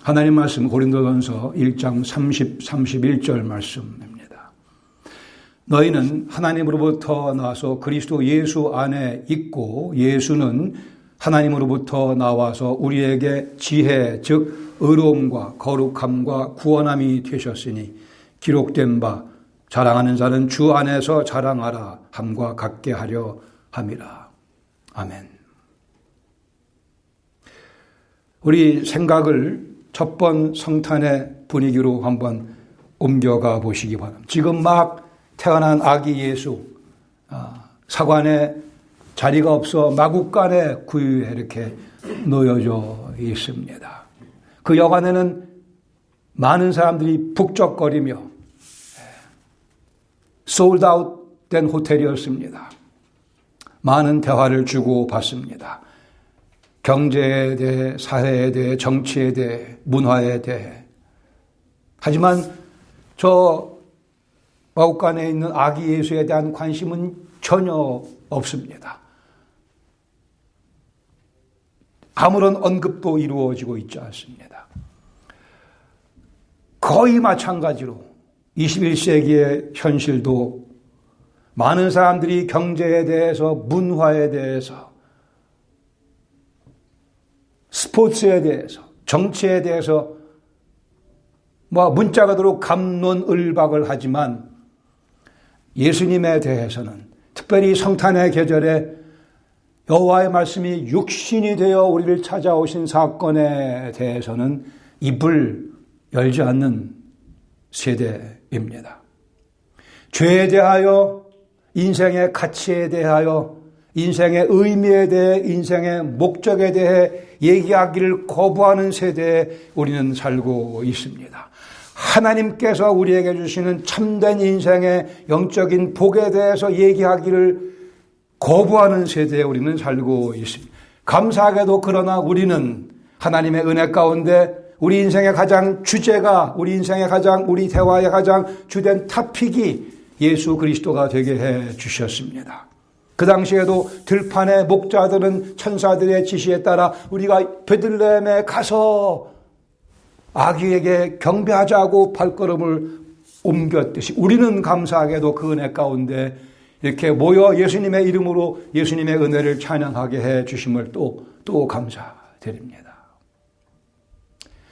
하나님 말씀 고린도전서 1장 30, 31절 말씀입니다. 너희는 하나님으로부터 나와서 그리스도 예수 안에 있고 예수는 하나님으로부터 나와서 우리에게 지혜 즉 의로움과 거룩함과 구원함이 되셨으니 기록된 바 자랑하는 자는 주 안에서 자랑하라 함과 같게 하려 함이라. 아멘. 우리 생각을 첫 번 성탄의 분위기로 한번 옮겨가 보시기 바랍니다. 지금 막 태어난 아기 예수, 사관에 자리가 없어 마국간에 구유에 이렇게 놓여져 있습니다. 그 여관에는 많은 사람들이 북적거리며 솔드아웃 된 호텔이었습니다. 많은 대화를 주고받습니다. 경제에 대해, 사회에 대해, 정치에 대해, 문화에 대해. 하지만 저 마국간에 있는 아기 예수에 대한 관심은 전혀 없습니다. 아무런 언급도 이루어지고 있지 않습니다. 거의 마찬가지로 21세기의 현실도 많은 사람들이 경제에 대해서, 문화에 대해서, 스포츠에 대해서, 정치에 대해서 문자가도록 갑론을박을 하지만 예수님에 대해서는 특별히 성탄의 계절에 여호와의 말씀이 육신이 되어 우리를 찾아오신 사건에 대해서는 입을 열지 않는 세대입니다. 죄에 대하여, 인생의 가치에 대하여, 인생의 의미에 대해, 인생의 목적에 대해 얘기하기를 거부하는 세대에 우리는 살고 있습니다. 하나님께서 우리에게 주시는 참된 인생의 영적인 복에 대해서 얘기하기를 거부하는 세대에 우리는 살고 있습니다. 감사하게도 그러나 우리는 하나님의 은혜 가운데 우리 인생의 가장 주제가, 우리 대화의 가장 주된 토픽이 예수 그리스도가 되게 해 주셨습니다. 그 당시에도 들판의 목자들은 천사들의 지시에 따라 우리가 베들레헴에 가서 아기에게 경배하자고 발걸음을 옮겼듯이 우리는 감사하게도 그 은혜 가운데 이렇게 모여 예수님의 이름으로 예수님의 은혜를 찬양하게 해 주심을 또 감사드립니다.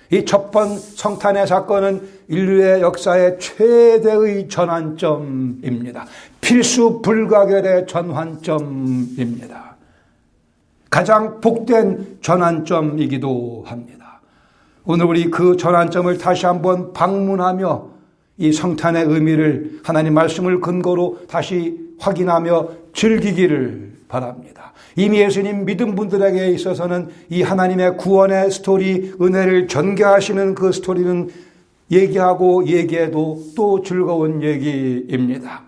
이 첫 번 성탄의 사건은 인류의 역사의 최대의 전환점입니다. 필수 불가결의 전환점입니다. 가장 복된 전환점이기도 합니다. 오늘 우리 그 전환점을 다시 한번 방문하며 이 성탄의 의미를 하나님 말씀을 근거로 다시 확인하며 즐기기를 바랍니다. 이미 예수님 믿은 분들에게 있어서는 이 하나님의 구원의 스토리, 은혜를 전개하시는 그 스토리는 얘기하고 얘기해도 또 즐거운 얘기입니다.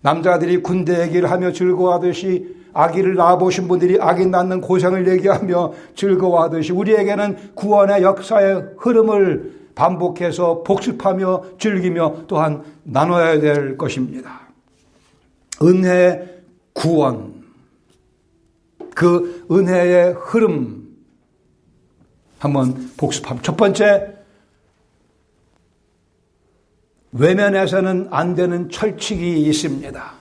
남자들이 군대 얘기를 하며 즐거워하듯이 아기를 낳아보신 분들이 아기 낳는 고생을 얘기하며 즐거워하듯이 우리에게는 구원의 역사의 흐름을 반복해서 복습하며 즐기며 또한 나눠야 될 것입니다. 은혜의 구원, 그 은혜의 흐름 한번 복습합니다. 첫 번째, 외면해서는 안 되는 철칙이 있습니다.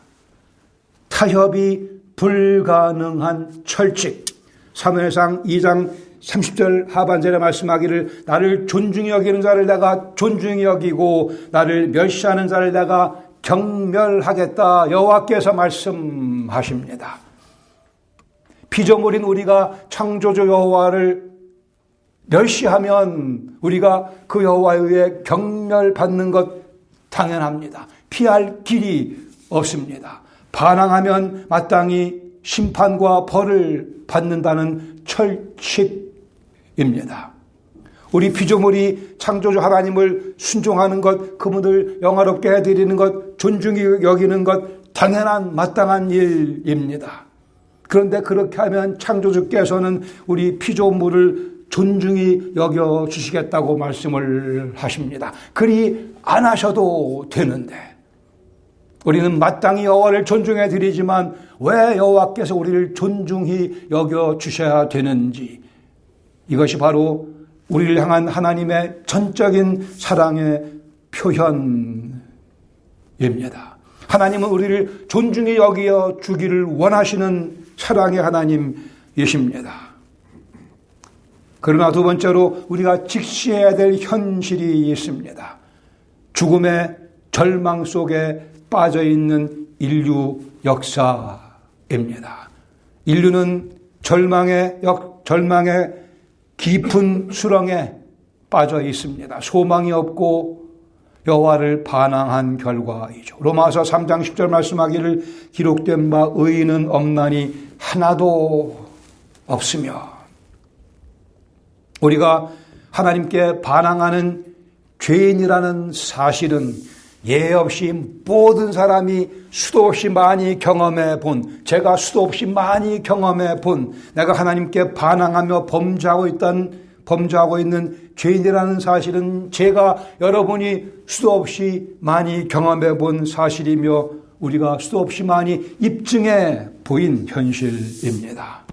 타협이 불가능한 철칙. 사무엘상 2장 30절 하반절에 말씀하기를 나를 존중히 여기는 자를 내가 존중히 여기고 나를 멸시하는 자를 내가 경멸하겠다. 여호와께서 말씀하십니다. 피조물인 우리가 창조주 여호와를 멸시하면 우리가 그 여호와에 의해 경멸받는 것 당연합니다. 피할 길이 없습니다. 반항하면 마땅히 심판과 벌을 받는다는 철칙입니다. 우리 피조물이 창조주 하나님을 순종하는 것, 그분을 영화롭게 해드리는 것, 존중히 여기는 것 당연한 마땅한 일입니다. 그런데 그렇게 하면 창조주께서는 우리 피조물을 존중히 여겨주시겠다고 말씀을 하십니다. 그리 안 하셔도 되는데 우리는 마땅히 여호와를 존중해 드리지만 왜 여호와께서 우리를 존중히 여겨주셔야 되는지, 이것이 바로 우리를 향한 하나님의 전적인 사랑의 표현입니다. 하나님은 우리를 존중히 여기어 주기를 원하시는 사랑의 하나님이십니다. 그러나 두 번째로 우리가 직시해야 될 현실이 있습니다. 죽음의 절망 속에 빠져있는 인류 역사입니다. 인류는 절망의 깊은 수렁에 빠져 있습니다. 소망이 없고 여호와를 반항한 결과이죠. 로마서 3장 10절 말씀하기를 기록된 바 의인은 없나니 하나도 없으며, 우리가 하나님께 반항하는 죄인이라는 사실은 예 없이 모든 사람이 수도 없이 많이 경험해 본, 제가 수도 없이 많이 경험해 본, 내가 하나님께 반항하며 범죄하고 있는 죄인이라는 사실은 제가 여러분이 수도 없이 많이 경험해 본 사실이며 우리가 수도 없이 많이 입증해 보인 현실입니다.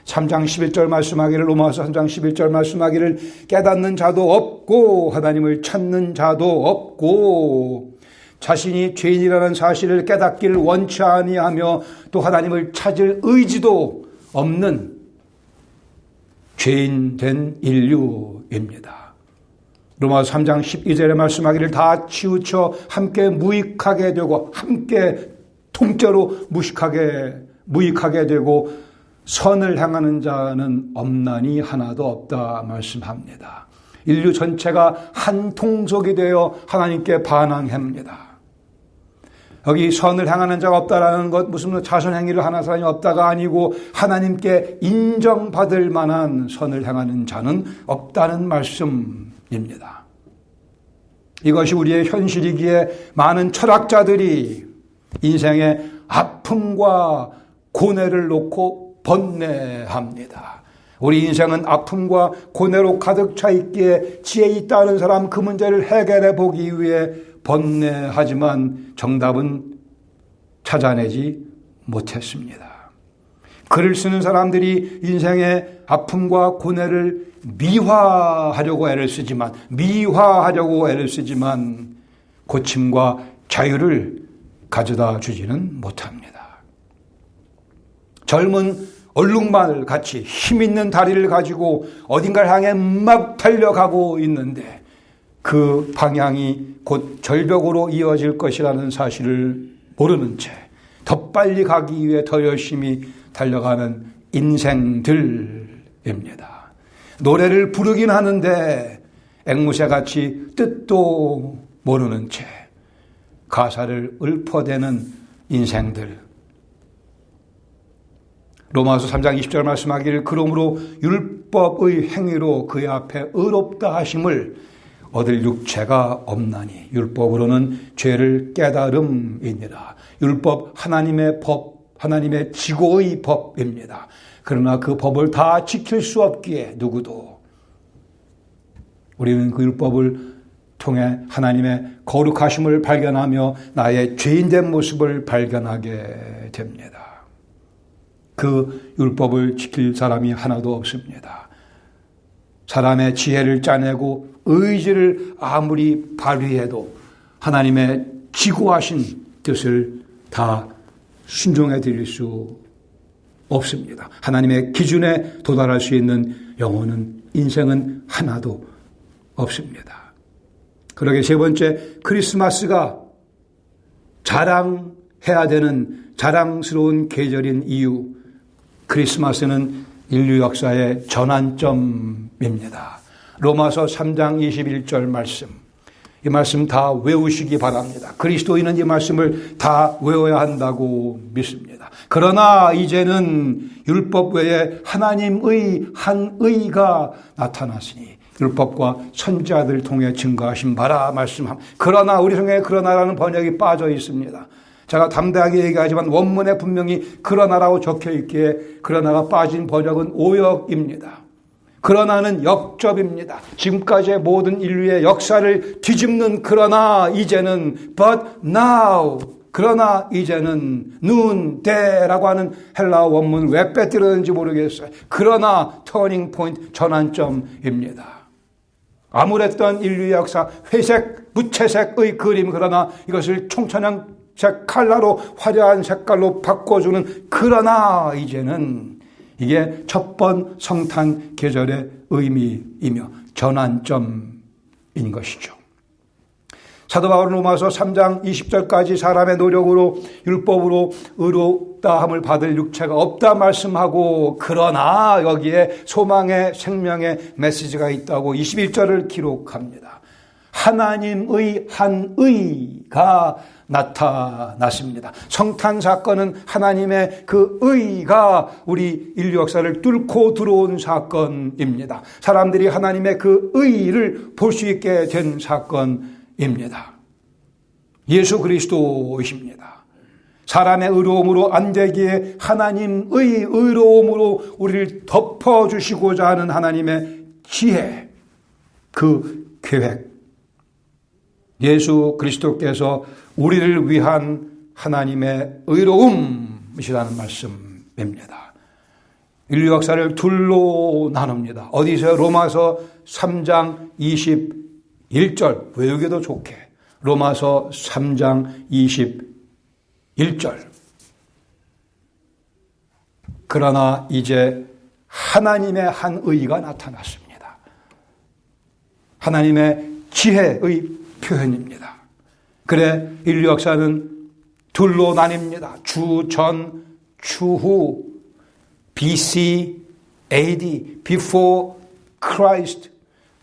3장 11절 말씀하기를, 로마서 3장 11절 말씀하기를 깨닫는 자도 없고 하나님을 찾는 자도 없고, 자신이 죄인이라는 사실을 깨닫기를 원치 아니하며 또 하나님을 찾을 의지도 없는 죄인 된 인류입니다. 로마서 3장 12절에 말씀하기를 다 치우쳐 함께 무익하게 되고, 함께 통째로 무익하게 되고 선을 행하는 자는 없나니 하나도 없다 말씀합니다. 인류 전체가 한 통속이 되어 하나님께 반항합니다. 여기 선을 행하는 자가 없다라는 것, 무슨 자선행위를 하는 사람이 없다가 아니고 하나님께 인정받을 만한 선을 행하는 자는 없다는 말씀입니다. 이것이 우리의 현실이기에 많은 철학자들이 인생의 아픔과 고뇌를 놓고 번뇌합니다. 우리 인생은 아픔과 고뇌로 가득 차 있기에 지혜 있다는 사람 그 문제를 해결해 보기 위해 번뇌하지만 정답은 찾아내지 못했습니다. 글을 쓰는 사람들이 인생의 아픔과 고뇌를 미화하려고 애를 쓰지만 고침과 자유를 가져다 주지는 못합니다. 젊은 얼룩말 같이 힘있는 다리를 가지고 어딘가를 향해 막 달려가고 있는데 그 방향이 곧 절벽으로 이어질 것이라는 사실을 모르는 채 더 빨리 가기 위해 더 열심히 달려가는 인생들입니다. 노래를 부르긴 하는데 앵무새같이 뜻도 모르는 채 가사를 읊어대는 인생들. 로마서 3장 20절 말씀하기를 그러므로 율법의 행위로 그의 앞에 의롭다 하심을 얻을 육체가 없나니 율법으로는 죄를 깨달음이니라. 율법 하나님의 법, 하나님의 지고의 법입니다. 그러나 그 법을 다 지킬 수 없기에 누구도, 우리는 그 율법을 통해 하나님의 거룩하심을 발견하며 나의 죄인된 모습을 발견하게 됩니다. 그 율법을 지킬 사람이 하나도 없습니다. 사람의 지혜를 짜내고 의지를 아무리 발휘해도 하나님의 지고하신 뜻을 다 순종해 드릴 수 없습니다. 하나님의 기준에 도달할 수 있는 영혼은, 인생은 하나도 없습니다. 그러게 세 번째, 크리스마스가 자랑해야 되는 자랑스러운 계절인 이유, 크리스마스는 인류 역사의 전환점입니다. 로마서 3장 21절 말씀, 이 말씀 다 외우시기 바랍니다. 그리스도인은 이 말씀을 다 외워야 한다고 믿습니다. 그러나 이제는 율법 외에 하나님의 한 의가 나타났으니 율법과 선지자들 통해 증거하신 바라 말씀함. 그러나 우리 성경에 그러나라는 번역이 빠져 있습니다. 제가 담대하게 얘기하지만 원문에 분명히 그러나라고 적혀 있기에 그러나가 빠진 번역은 오역입니다. 그러나는 역접입니다. 지금까지의 모든 인류의 역사를 뒤집는 그러나 이제는 but now, 그러나 이제는 눈, 대라고 하는 헬라어 원문을 왜 빼뜨렸는지 모르겠어요. 그러나 터닝 포인트, 전환점입니다. 암울했던 인류의 역사, 회색, 무채색의 그림, 그러나 이것을 총천연색 칼라로 화려한 색깔로 바꿔주는, 그러나 이제는 이게 첫 번 성탄 계절의 의미이며 전환점인 것이죠. 사도 바울은 로마서 3장 20절까지 사람의 노력으로 율법으로 의롭다함을 받을 육체가 없다 말씀하고, 그러나 여기에 소망의 생명의 메시지가 있다고 21절을 기록합니다. 하나님의 한 의가 나타났습니다. 성탄 사건은 하나님의 그 의가 우리 인류 역사를 뚫고 들어온 사건입니다. 사람들이 하나님의 그 의를 볼 수 있게 된 사건입니다. 예수 그리스도이십니다. 사람의 의로움으로 안 되기에 하나님의 의로움으로 우리를 덮어주시고자 하는 하나님의 지혜, 그 계획, 예수 그리스도께서 우리를 위한 하나님의 의로움이시라는 말씀입니다. 인류 역사를 둘로 나눕니다. 어디서? 로마서 3장 21절, 외우기도 좋게 로마서 3장 21절. 그러나 이제 하나님의 한 의가 나타났습니다. 하나님의 지혜의 표현입니다. 그래 인류 역사는 둘로 나뉩니다. 주전, 추후, BC, AD, before Christ,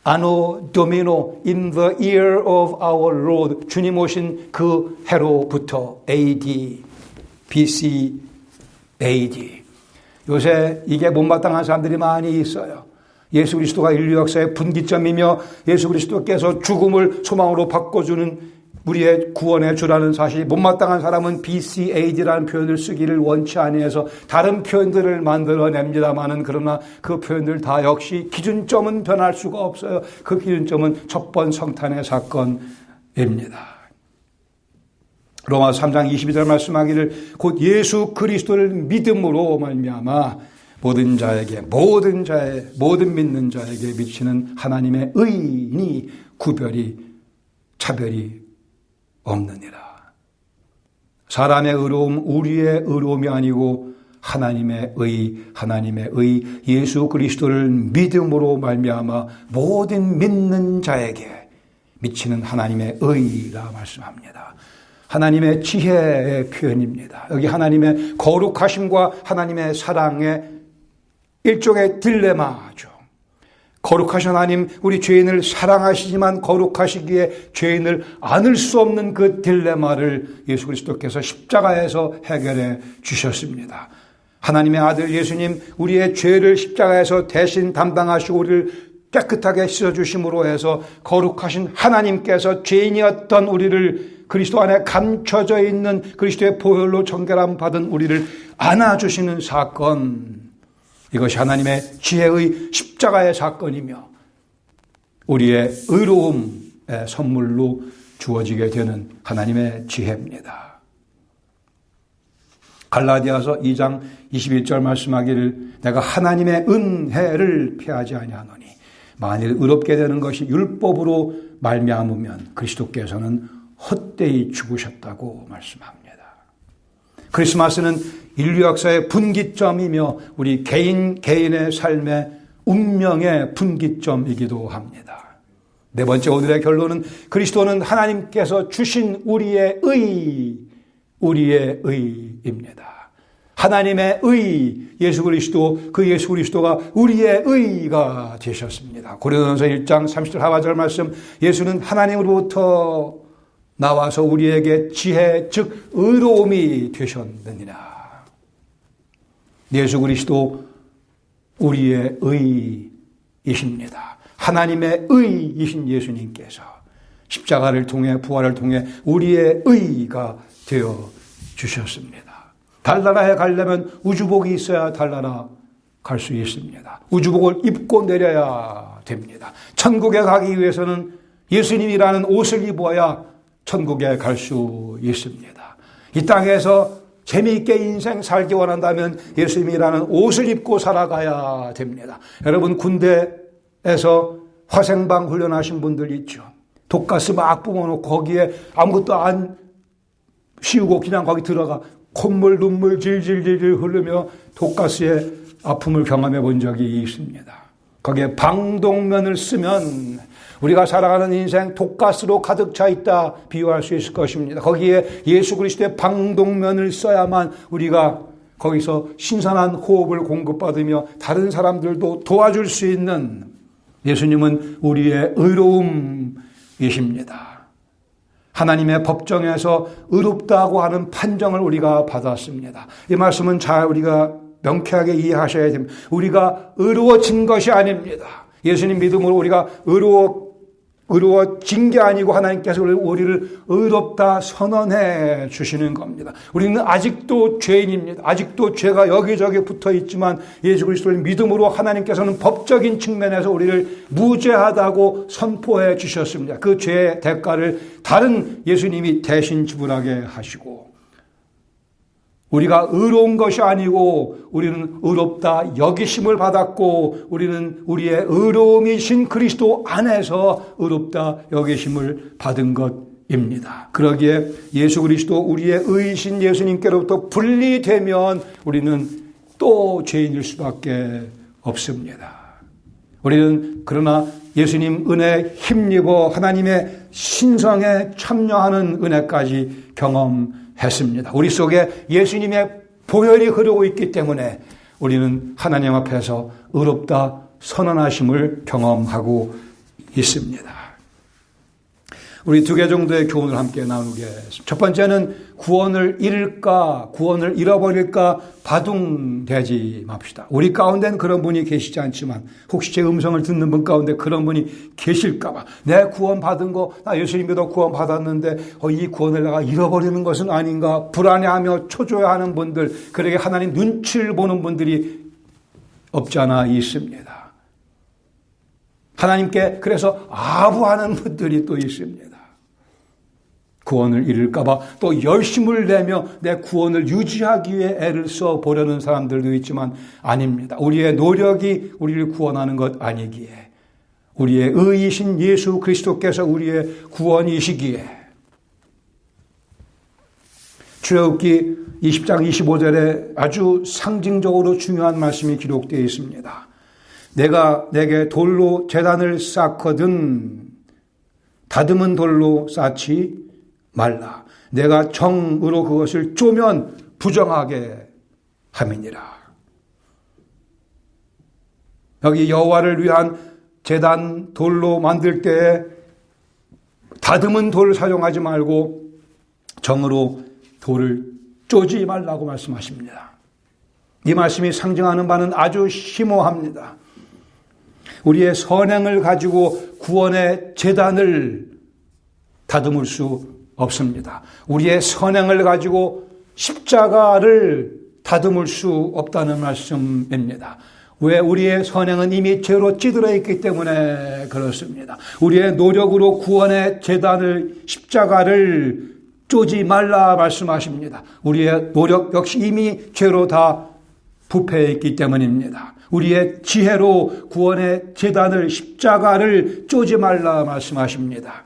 Anno Domino, in the year of our Lord. 주님 오신 그 해로부터 AD, BC, AD. 요새 이게 못마땅한 사람들이 많이 있어요. 예수 그리스도가 인류 역사의 분기점이며 예수 그리스도께서 죽음을 소망으로 바꿔주는 우리의 구원의 주라는 사실, 못마땅한 사람은 BCAD라는 표현을 쓰기를 원치 아니해서 다른 표현들을 만들어냅니다마는, 그러나 그 표현들 다 역시 기준점은 변할 수가 없어요. 그 기준점은 첫 번 성탄의 사건입니다. 로마서 3장 22절 말씀하기를 곧 예수 그리스도를 믿음으로 말미암아 모든 믿는 자에게 미치는 하나님의 의인이 구별이 차별이 없느니라. 사람의 의로움, 우리의 의로움이 아니고 하나님의 의 예수 그리스도를 믿음으로 말미암아 모든 믿는 자에게 미치는 하나님의 의라 말씀합니다. 하나님의 지혜의 표현입니다. 여기 하나님의 거룩하심과 하나님의 사랑의 일종의 딜레마죠. 거룩하신 하나님, 우리 죄인을 사랑하시지만 거룩하시기에 죄인을 안을 수 없는 그 딜레마를 예수 그리스도께서 십자가에서 해결해 주셨습니다. 하나님의 아들 예수님, 우리의 죄를 십자가에서 대신 담당하시고 우리를 깨끗하게 씻어주심으로 해서 거룩하신 하나님께서 죄인이었던 우리를 그리스도 안에 감춰져 있는 그리스도의 보혈로 정결함 받은 우리를 안아주시는 사건, 이것이 하나님의 지혜의 십자가의 사건이며 우리의 의로움의 선물로 주어지게 되는 하나님의 지혜입니다. 갈라디아서 2장 21절 말씀하기를 내가 하나님의 은혜를 피하지 아니하노니 만일 의롭게 되는 것이 율법으로 말미암으면 그리스도께서는 헛되이 죽으셨다고 말씀합니다. 크리스마스는 인류 역사의 분기점이며 우리 개인의 삶의 운명의 분기점이기도 합니다. 네 번째, 오늘의 결론은 그리스도는 하나님께서 주신 우리의 의입니다. 하나님의 의, 예수 그리스도가 우리의 의가 되셨습니다. 고린도전서 1장 30절 하반절 말씀, 예수는 하나님으로부터 나와서 우리에게 지혜, 즉 의로움이 되셨느니라. 예수 그리스도 우리의 의이십니다. 하나님의 의이신 예수님께서 십자가를 통해 부활을 통해 우리의 의가 되어 주셨습니다. 달나라에 가려면 우주복이 있어야 달나라 갈 수 있습니다. 우주복을 입고 내려야 됩니다. 천국에 가기 위해서는 예수님이라는 옷을 입어야 천국에 갈 수 있습니다. 이 땅에서 재미있게 인생 살기 원한다면 예수님이라는 옷을 입고 살아가야 됩니다. 여러분, 군대에서 화생방 훈련하신 분들 있죠. 독가스 막 뿜어놓고 거기에 아무것도 안 씌우고 그냥 거기 들어가 콧물 눈물 질질질 흐르며 독가스의 아픔을 경험해 본 적이 있습니다. 거기에 방독면을 쓰면 우리가 살아가는 인생 독가스로 가득 차 있다 비유할 수 있을 것입니다. 거기에 예수 그리스도의 방독면을 써야만 우리가 거기서 신선한 호흡을 공급받으며 다른 사람들도 도와줄 수 있는, 예수님은 우리의 의로움이십니다. 하나님의 법정에서 의롭다고 하는 판정을 우리가 받았습니다. 이 말씀은 잘 우리가 명쾌하게 이해하셔야 됩니다. 우리가 의로워진 것이 아닙니다. 예수님 믿음으로 우리가 의로워진 게 아니고 하나님께서 우리를 의롭다 선언해 주시는 겁니다. 우리는 아직도 죄인입니다. 아직도 죄가 여기저기 붙어 있지만 예수 그리스도를 믿음으로 하나님께서는 법적인 측면에서 우리를 무죄하다고 선포해 주셨습니다. 그 죄의 대가를 다른 예수님이 대신 지불하게 하시고, 우리가 의로운 것이 아니고 우리는 의롭다 여기심을 받았고, 우리는 우리의 의로움이신 그리스도 안에서 의롭다 여기심을 받은 것입니다. 그러기에 예수 그리스도 우리의 의이신 예수님께로부터 분리되면 우리는 또 죄인일 수밖에 없습니다. 우리는 그러나 예수님 은혜에 힘입어 하나님의 신성에 참여하는 은혜까지 경험했습니다. 우리 속에 예수님의 보혈이 흐르고 있기 때문에 우리는 하나님 앞에서 의롭다 선언하심을 경험하고 있습니다. 우리 두 개 정도의 교훈을 함께 나누겠습니다. 첫 번째는 구원을 잃을까, 구원을 잃어버릴까 바둥대지 맙시다. 우리 가운데는 그런 분이 계시지 않지만 혹시 제 음성을 듣는 분 가운데 그런 분이 계실까 봐, 내 구원 받은 거, 나 예수님 믿어 구원 받았는데 이 구원을 내가 잃어버리는 것은 아닌가 불안해하며 초조해하는 분들, 그러게 하나님 눈치를 보는 분들이 없지 않아 있습니다. 하나님께 그래서 아부하는 분들이 또 있습니다. 구원을 잃을까봐 또 열심을 내며 내 구원을 유지하기 위해 애를 써보려는 사람들도 있지만 아닙니다. 우리의 노력이 우리를 구원하는 것 아니기에, 우리의 의이신 예수 그리스도께서 우리의 구원이시기에. 출애굽기 20장 25절에 아주 상징적으로 중요한 말씀이 기록되어 있습니다. 내가 내게 돌로 제단을 쌓거든 다듬은 돌로 쌓지 말라. 내가 정으로 그것을 쪼면 부정하게 함이니라. 여기 여호와를 위한 제단 돌로 만들 때에 다듬은 돌을 사용하지 말고 정으로 돌을 쪼지 말라고 말씀하십니다. 이 말씀이 상징하는 바는 아주 심오합니다. 우리의 선행을 가지고 구원의 제단을 다듬을 수 없습니다. 우리의 선행을 가지고 십자가를 다듬을 수 없다는 말씀입니다. 왜? 우리의 선행은 이미 죄로 찌들어 있기 때문에 그렇습니다. 우리의 노력으로 구원의 제단을, 십자가를 쪼지 말라 말씀하십니다. 우리의 노력 역시 이미 죄로 다 부패해 있기 때문입니다. 우리의 지혜로 구원의 제단을, 십자가를 쪼지 말라 말씀하십니다.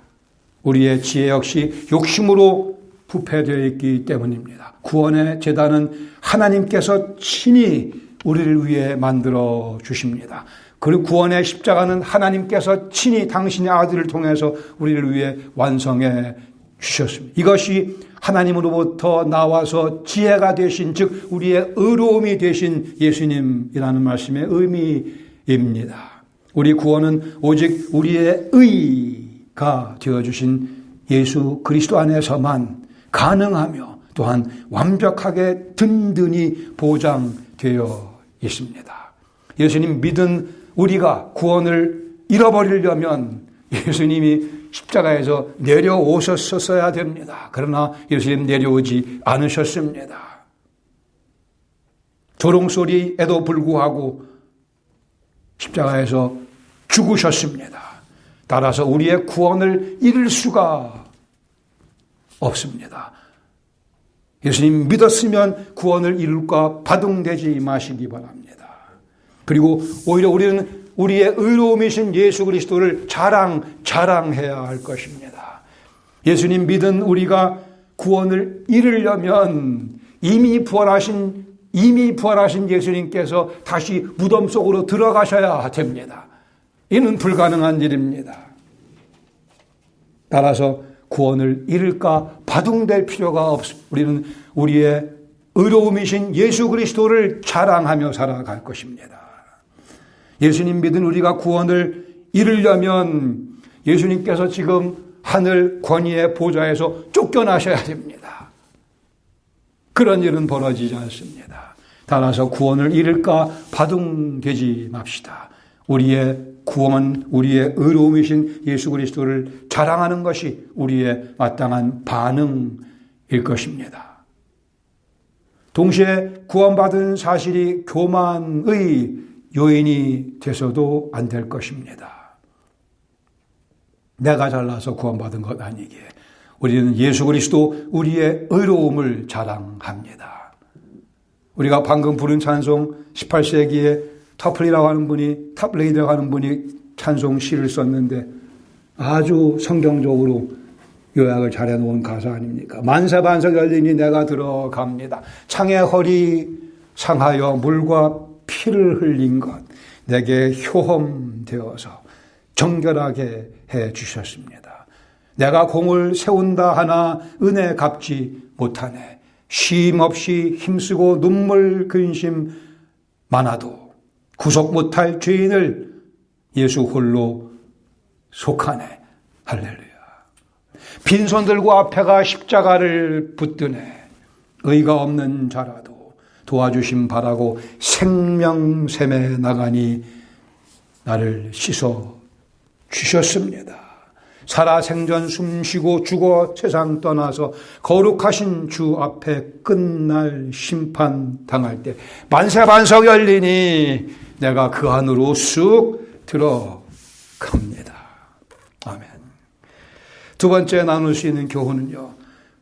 우리의 지혜 역시 욕심으로 부패되어 있기 때문입니다. 구원의 제단은 하나님께서 친히 우리를 위해 만들어 주십니다. 그리고 구원의 십자가는 하나님께서 친히 당신의 아들을 통해서 우리를 위해 완성해 주셨습니다. 이것이 하나님으로부터 나와서 지혜가 되신, 즉 우리의 의로움이 되신 예수님이라는 말씀의 의미입니다. 우리 구원은 오직 우리의 의가 되어주신 예수 그리스도 안에서만 가능하며 또한 완벽하게 든든히 보장되어 있습니다. 예수님 믿은 우리가 구원을 잃어버리려면 예수님이 십자가에서 내려오셨어야 됩니다. 그러나 예수님 내려오지 않으셨습니다. 조롱소리에도 불구하고 십자가에서 죽으셨습니다. 따라서 우리의 구원을 잃을 수가 없습니다. 예수님 믿었으면 구원을 잃을까 바둥대지 마시기 바랍니다. 그리고 오히려 우리는 우리의 의로움이신 예수 그리스도를 자랑해야 할 것입니다. 예수님 믿은 우리가 구원을 이루려면 이미 부활하신 예수님께서 다시 무덤 속으로 들어가셔야 됩니다. 이는 불가능한 일입니다. 따라서 구원을 잃을까 바둥댈 필요가 없습니다. 우리는 우리의 의로움이신 예수 그리스도를 자랑하며 살아갈 것입니다. 예수님 믿은 우리가 구원을 이루려면 예수님께서 지금 하늘 권위의 보좌에서 쫓겨나셔야 됩니다. 그런 일은 벌어지지 않습니다. 따라서 구원을 잃을까 바둥대지 맙시다. 우리의 구원, 우리의 의로움이신 예수 그리스도를 자랑하는 것이 우리의 마땅한 반응일 것입니다. 동시에 구원받은 사실이 교만의 요인이 돼서도 안 될 것입니다. 내가 잘나서 구원받은 것 아니기에 우리는 예수 그리스도 우리의 의로움을 자랑합니다. 우리가 방금 부른 찬송 18세기에 터플리라고 하는 분이 탑레이드라고 하는 분이 찬송 시를 썼는데 아주 성경적으로 요약을 잘 해놓은 가사 아닙니까? 만세반석 열리니 내가 들어갑니다. 창의 허리 상하여 물과 피를 흘린 것 내게 효험되어서 정결하게 해 주셨습니다. 내가 공을 세운다 하나 은혜 갚지 못하네. 쉼 없이 힘쓰고 눈물 근심 많아도 구속 못할 죄인을 예수 홀로 속하네. 할렐루야. 빈손 들고 앞에가 십자가를 붙드네. 의가 없는 자라도 도와주심 바라고 생명샘에 나가니 나를 씻어 주셨습니다. 살아생전 숨쉬고 죽어 세상 떠나서 거룩하신 주 앞에 끝날 심판 당할 때 만세반석 열리니 내가 그 안으로 쑥 들어갑니다. 아멘. 두 번째 나눌 수 있는 교훈은요.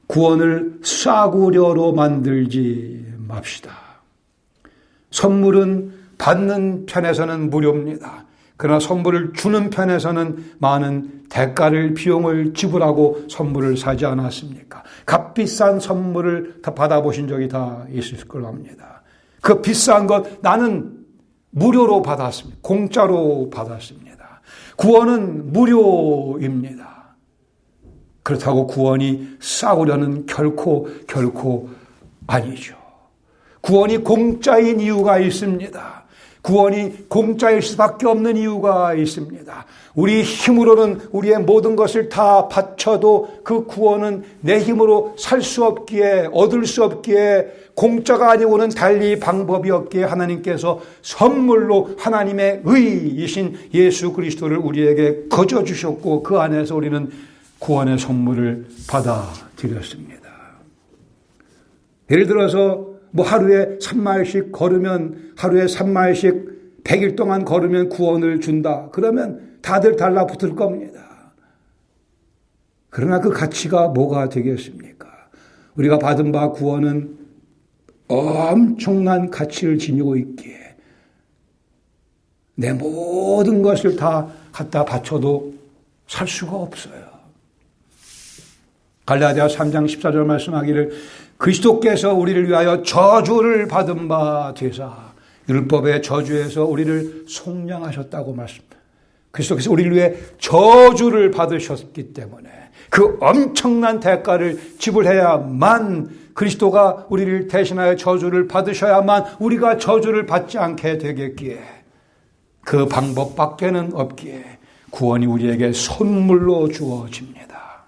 구원을 싸구려로 만들지 맙시다. 선물은 받는 편에서는 무료입니다. 그러나 선물을 주는 편에서는 많은 대가를 비용을 지불하고 선물을 사지 않았습니까? 값비싼 선물을 다 받아보신 적이 다 있을 거로 합니다. 그 비싼 것 나는 무료로 받았습니다. 공짜로 받았습니다. 구원은 무료입니다. 그렇다고 구원이 싸구려는 결코 아니죠. 구원이 공짜인 이유가 있습니다. 구원이 공짜일 수밖에 없는 이유가 있습니다. 우리 힘으로는 우리의 모든 것을 다 바쳐도 그 구원은 내 힘으로 살 수 없기에 얻을 수 없기에 공짜가 아니고는 달리 방법이 없기에 하나님께서 선물로 하나님의 의이신 예수 그리스도를 우리에게 거저 주셨고 그 안에서 우리는 구원의 선물을 받아들였습니다. 예를 들어서 하루에 3마일씩 걸으면 하루에 3마일씩 100일 동안 걸으면 구원을 준다. 그러면 다들 달라붙을 겁니다. 그러나 그 가치가 뭐가 되겠습니까? 우리가 받은 바 구원은 엄청난 가치를 지니고 있기에 내 모든 것을 다 갖다 바쳐도 살 수가 없어요. 갈라디아 3장 14절 말씀하기를 그리스도께서 우리를 위하여 저주를 받은 바 되사 율법의 저주에서 우리를 속량하셨다고 말씀합니다. 그리스도께서 우리를 위해 저주를 받으셨기 때문에 그 엄청난 대가를 지불해야만 그리스도가 우리를 대신하여 저주를 받으셔야만 우리가 저주를 받지 않게 되겠기에 그 방법밖에는 없기에 구원이 우리에게 선물로 주어집니다.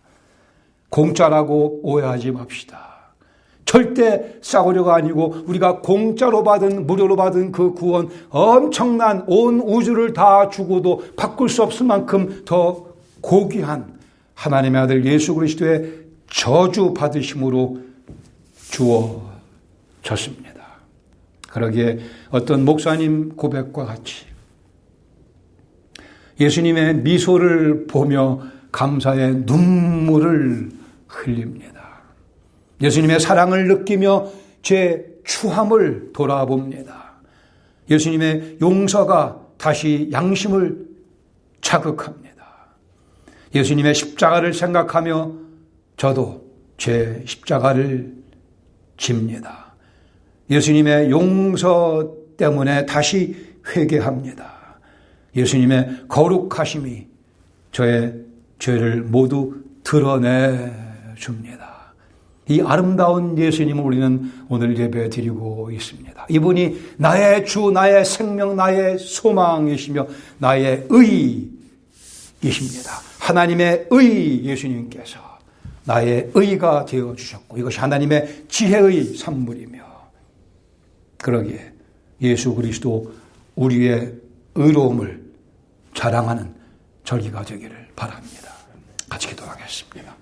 공짜라고 오해하지 맙시다. 절대 싸구려가 아니고 우리가 공짜로 받은 무료로 받은 그 구원 엄청난 온 우주를 다 주고도 바꿀 수 없을 만큼 더 고귀한 하나님의 아들 예수 그리스도의 저주 받으심으로 주어졌습니다. 그러기에 어떤 목사님 고백과 같이 예수님의 미소를 보며 감사의 눈물을 흘립니다. 예수님의 사랑을 느끼며 제 추함을 돌아봅니다. 예수님의 용서가 다시 양심을 자극합니다. 예수님의 십자가를 생각하며 저도 제 십자가를 집니다. 예수님의 용서 때문에 다시 회개합니다. 예수님의 거룩하심이 저의 죄를 모두 드러내 줍니다. 이 아름다운 예수님을 우리는 오늘 예배 드리고 있습니다. 이분이 나의 주, 나의 생명, 나의 소망이시며 나의 의이십니다. 하나님의 의 예수님께서 나의 의가 되어주셨고 이것이 하나님의 지혜의 산물이며 그러기에 예수 그리스도 우리의 의로움을 자랑하는 절기가 되기를 바랍니다. 같이 기도하겠습니다.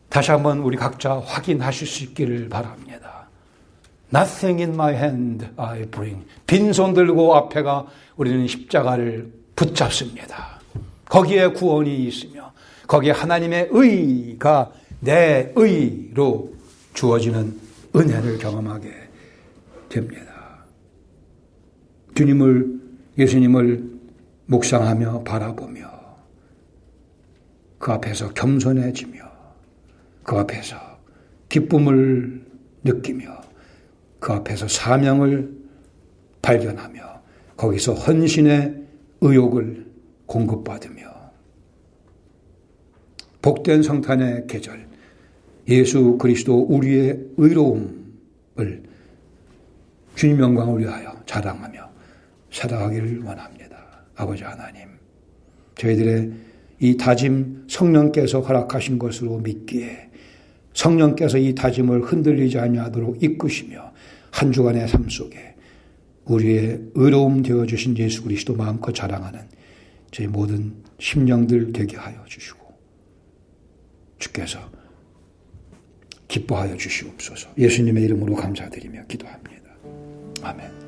다시 한번 우리 각자 확인하실 수 있기를 바랍니다. Nothing in my hand I bring. 빈손 들고 앞에가 우리는 십자가를 붙잡습니다. 거기에 구원이 있으며 거기에 하나님의 의가 내 의로 주어지는 은혜를 경험하게 됩니다. 주님을, 예수님을 묵상하며 바라보며 그 앞에서 겸손해지며 그 앞에서 기쁨을 느끼며 그 앞에서 사명을 발견하며 거기서 헌신의 의욕을 공급받으며 복된 성탄의 계절 예수 그리스도 우리의 의로움을 주님 영광을 위하여 자랑하며 살아가기를 원합니다. 아버지 하나님, 저희들의 이 다짐 성령께서 허락하신 것으로 믿기에 성령께서 이 다짐을 흔들리지 아니하도록 이끄시며 한 주간의 삶 속에 우리의 의로움 되어주신 예수 그리스도 마음껏 자랑하는 저희 모든 심령들 되게 하여 주시고 주께서 기뻐하여 주시옵소서. 예수님의 이름으로 감사드리며 기도합니다. 아멘.